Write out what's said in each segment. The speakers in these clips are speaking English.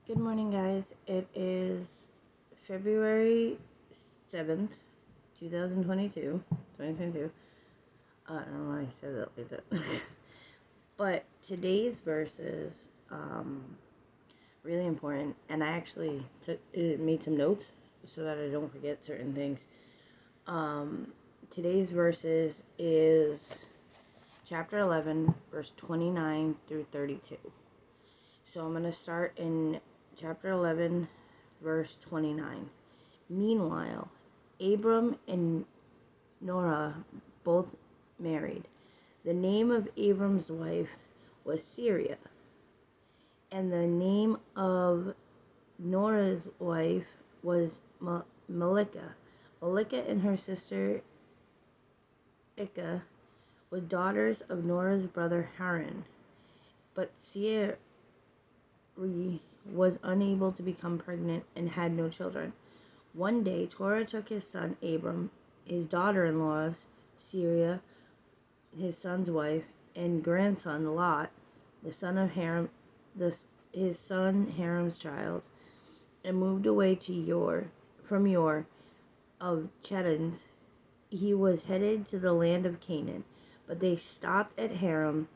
Good morning, guys. It is February 7th, 2022. 2022. I don't know why I said that like that. But today's verse is really important, and I actually made some notes so that I don't forget certain things. Today's verses is chapter 11, verse 29 through 32. So I'm going to start in chapter 11, verse 29. Meanwhile, Abram and Nora both married. The name of Abram's wife was Syria, and the name of Nora's wife was Melika. Melika and her sister Ikka were daughters of Nora's brother Haran, but Syria was unable to become pregnant and had no children. One day, Torah took his son Abram, his daughter-in-law Syria, his son's wife, and grandson Lot, the son of Haram, his son Haram's child, and moved away to from Ur of Chetans. He was headed to the land of Canaan, but they stopped at Haram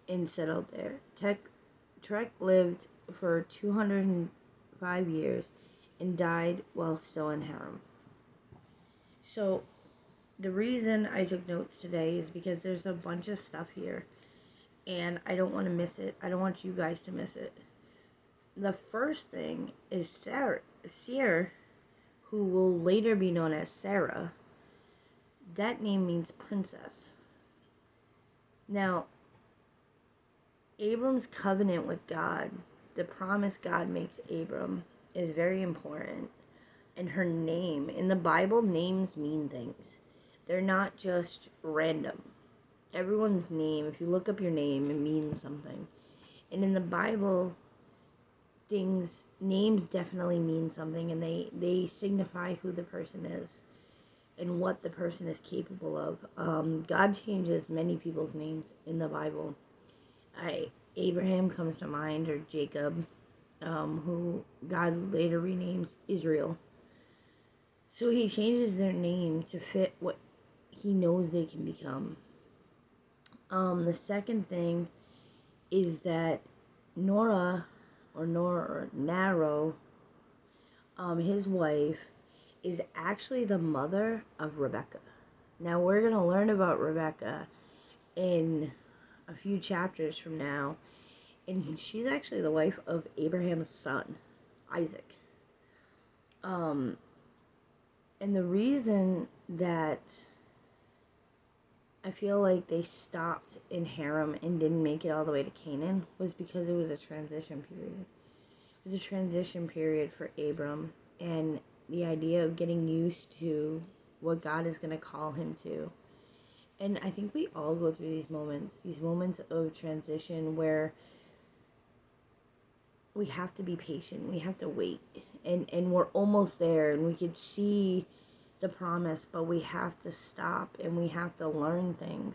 and settled there. Trek lived for 205 years and died while still in Haram. So the reason I took notes today is because there's a bunch of stuff here and I don't want to miss it. I don't want you guys to miss it. The first thing is Sarah, who will later be known as Sarah. That name means princess. Now, Abram's covenant with God, the promise God makes Abram, is very important. And her name, in the Bible, names mean things. They're not just random. Everyone's name, if you look up your name, it means something. And in the Bible, names definitely mean something, and they signify who the person is and what the person is capable of. God changes many people's names in the Bible. Abraham comes to mind, or Jacob, who God later renames Israel. So he changes their name to fit what he knows they can become. The second thing is that Naro, his wife, is actually the mother of Rebecca. Now we're going to learn about Rebecca in a few chapters from now, and she's actually the wife of Abraham's son, Isaac. And the reason that I feel like they stopped in Haram and didn't make it all the way to Canaan was because it was a transition period. It was a transition period for Abram, and the idea of getting used to what God is going to call him to. And I think we all go through these moments of transition where we have to be patient, we have to wait, and we're almost there, and we could see the promise, but we have to stop and we have to learn things.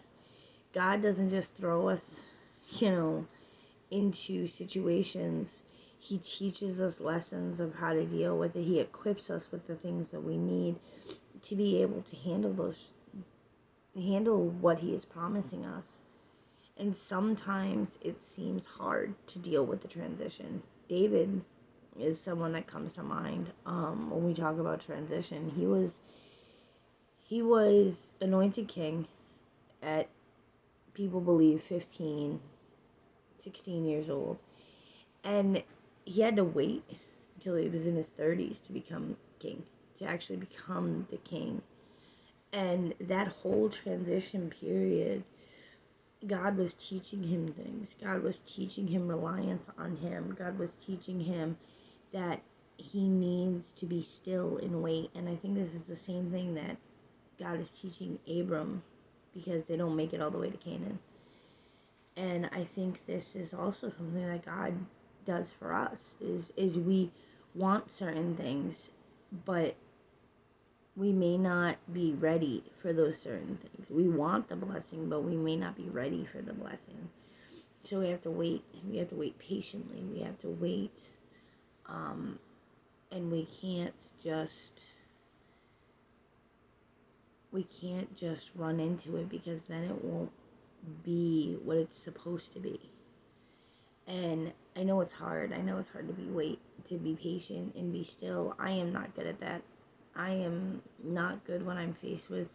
God doesn't just throw us, into situations. He teaches us lessons of how to deal with it. He equips us with the things that we need to be able to handle what he is promising us. And sometimes it seems hard to deal with the transition. David is someone that comes to mind when we talk about transition. He was anointed king at, people believe, 15, 16 years old. And he had to wait until he was in his 30s to become king, to actually become the king. And that whole transition period, God was teaching him things. God was teaching him reliance on him. God was teaching him that he needs to be still and wait. And I think this is the same thing that God is teaching Abram, because they don't make it all the way to Canaan. And I think this is also something that God does for us, is we want certain things, but we may not be ready for those certain things. We want the blessing, but we may not be ready for the blessing. So we have to wait. We have to wait patiently. We have to wait And we can't just run into it, because then it won't be what it's supposed to be. And I know it's hard. I know it's hard to be patient and be still. I am not good at that. I am not good when I'm faced with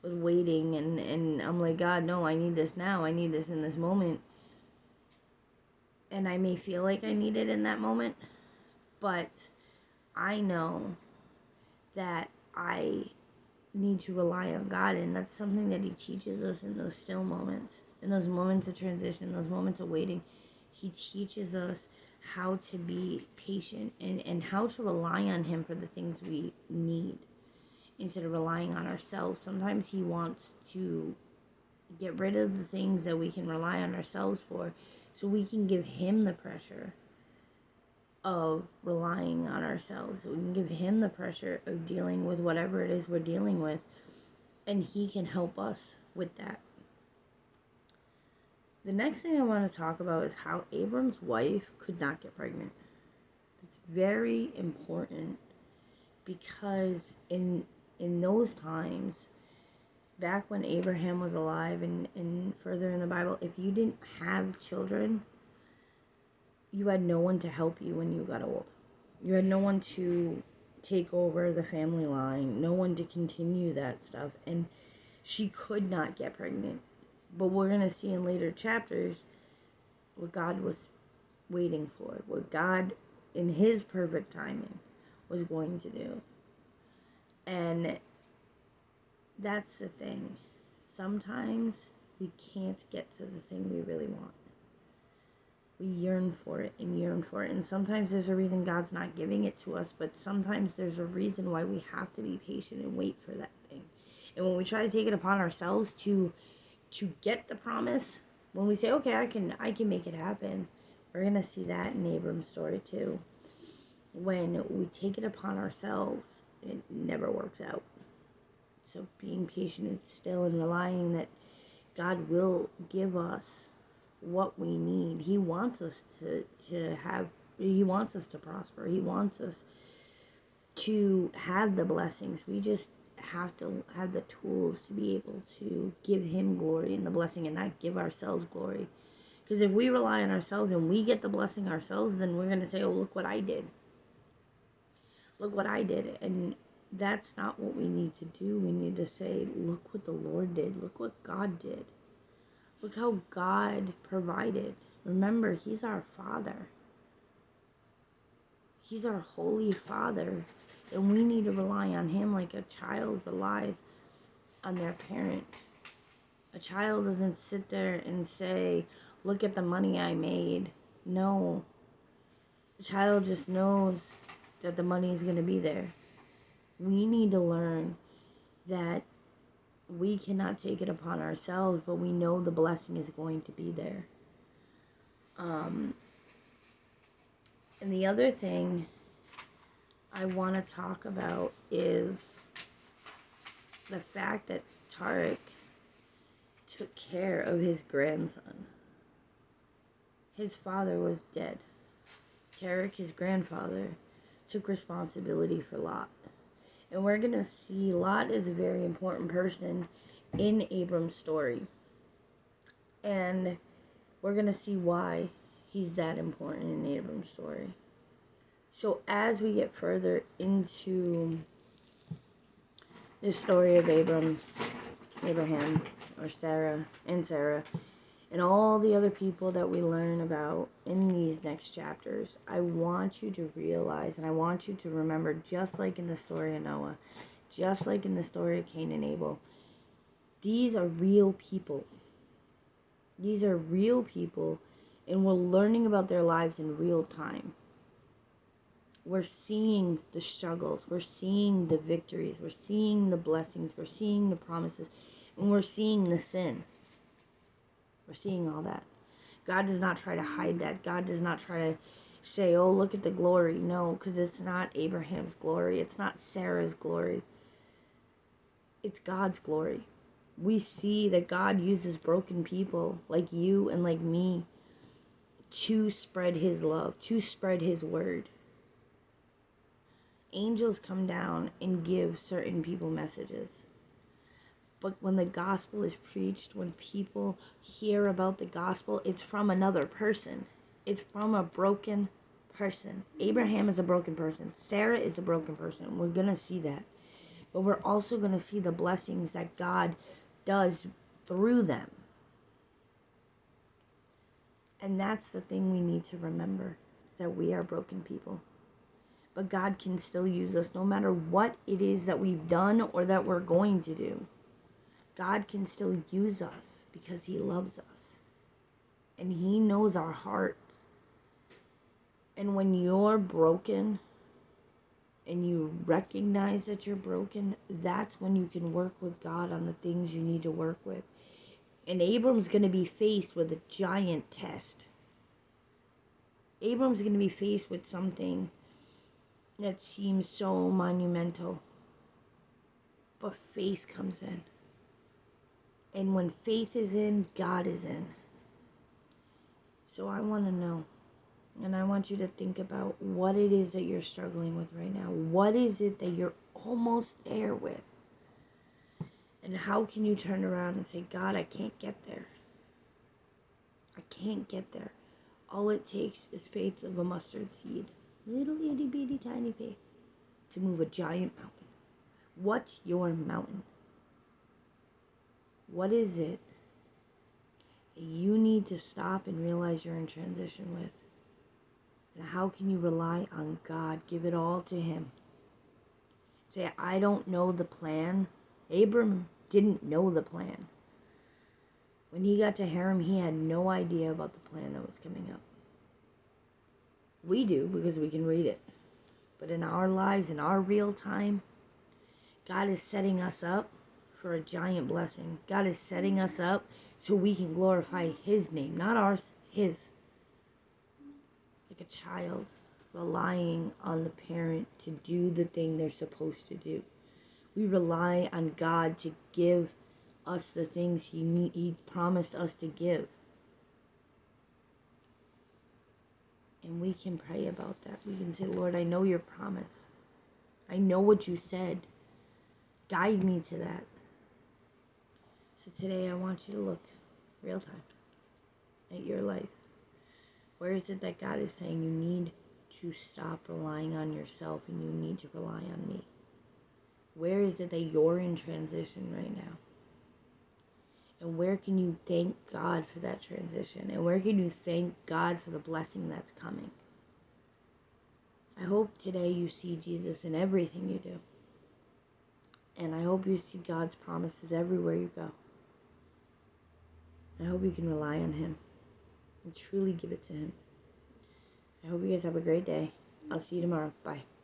waiting, and I'm like, God, no, I need this now. I need this in this moment. And I may feel like I need it in that moment, but I know that I need to rely on God, and that's something that He teaches us in those still moments, in those moments of transition, those moments of waiting. He teaches us how to be patient and how to rely on Him for the things we need instead of relying on ourselves. Sometimes He wants to get rid of the things that we can rely on ourselves for, so we can give Him the pressure of relying on ourselves. So we can give Him the pressure of dealing with whatever it is we're dealing with, and He can help us with that. The next thing I want to talk about is how Abram's wife could not get pregnant. It's very important, because in those times, back when Abraham was alive and further in the Bible, if you didn't have children, you had no one to help you when you got old. You had no one to take over the family line, no one to continue that stuff, and she could not get pregnant. But we're going to see in later chapters what God was waiting for, what God, in His perfect timing, was going to do. And that's the thing. Sometimes we can't get to the thing we really want. We yearn for it and yearn for it. And sometimes there's a reason God's not giving it to us, but sometimes there's a reason why we have to be patient and wait for that thing. And when we try to take it upon ourselves to get the promise, when we say, okay, I can make it happen, we're going to see that in Abram's story too. When we take it upon ourselves, it never works out. So being patient and still and relying that God will give us what we need. He wants us to have, He wants us to prosper. He wants us to have the blessings. We just have to have the tools to be able to give Him glory in the blessing and not give ourselves glory. Because if we rely on ourselves and we get the blessing ourselves, then we're going to say, oh, look what I did. Look what I did. And that's not what we need to do. We need to say, look what the Lord did. Look what God did. Look how God provided. Remember, He's our Father. He's our Holy Father. And we need to rely on Him like a child relies on their parent. A child doesn't sit there and say, look at the money I made. No. The child just knows that the money is going to be there. We need to learn that we cannot take it upon ourselves, but we know the blessing is going to be there. And the other thing I want to talk about is the fact that Tarek took care of his grandson. His father was dead. Tarek, his grandfather, took responsibility for Lot. And we're going to see Lot is a very important person in Abram's story. And we're going to see why he's that important in Abram's story. So as we get further into the story of Abraham, or Sarah, and all the other people that we learn about in these next chapters, I want you to realize, and I want you to remember, just like in the story of Noah, just like in the story of Cain and Abel, these are real people. These are real people, and we're learning about their lives in real time. We're seeing the struggles, we're seeing the victories, we're seeing the blessings, we're seeing the promises, and we're seeing the sin. We're seeing all that. God does not try to hide that. God does not try to say, oh, look at the glory. No, because it's not Abraham's glory. It's not Sarah's glory. It's God's glory. We see that God uses broken people like you and like me to spread His love, to spread His word. angels come down and give certain people messages. But when the gospel is preached, when people hear about the gospel, it's from another person. It's from a broken person. Abraham is a broken person. Sarah is a broken person. We're going to see that. But we're also going to see the blessings that God does through them. And that's the thing we need to remember, that we are broken people. But God can still use us no matter what it is that we've done or that we're going to do. God can still use us because He loves us. And He knows our hearts. And when you're broken and you recognize that you're broken, that's when you can work with God on the things you need to work with. And Abram's going to be faced with a giant test. Abram's going to be faced with something that seems so monumental. But faith comes in. And when faith is in, God is in. So I want to know. And I want you to think about what it is that you're struggling with right now. What is it that you're almost there with? And how can you turn around and say, God, I can't get there. I can't get there. All it takes is faith of a mustard seed. Little itty bitty tiny faith to move a giant mountain. What's your mountain? What is it that you need to stop and realize you're in transition with? And how can you rely on God? Give it all to Him. Say, I don't know the plan. Abram didn't know the plan. When he got to Haran, he had no idea about the plan that was coming up. We do because we can read it. But in our lives, in our real time, God is setting us up for a giant blessing. God is setting us up so we can glorify His name, not ours, His. Like a child relying on the parent to do the thing they're supposed to do. We rely on God to give us the things He promised us to give. And we can pray about that. We can say, Lord, I know your promise. I know what you said. Guide me to that. So today I want you to look real time at your life. Where is it that God is saying you need to stop relying on yourself and you need to rely on me? Where is it that you're in transition right now? And where can you thank God for that transition? And where can you thank God for the blessing that's coming? I hope today you see Jesus in everything you do. And I hope you see God's promises everywhere you go. I hope you can rely on Him and truly give it to Him. I hope you guys have a great day. I'll see you tomorrow. Bye.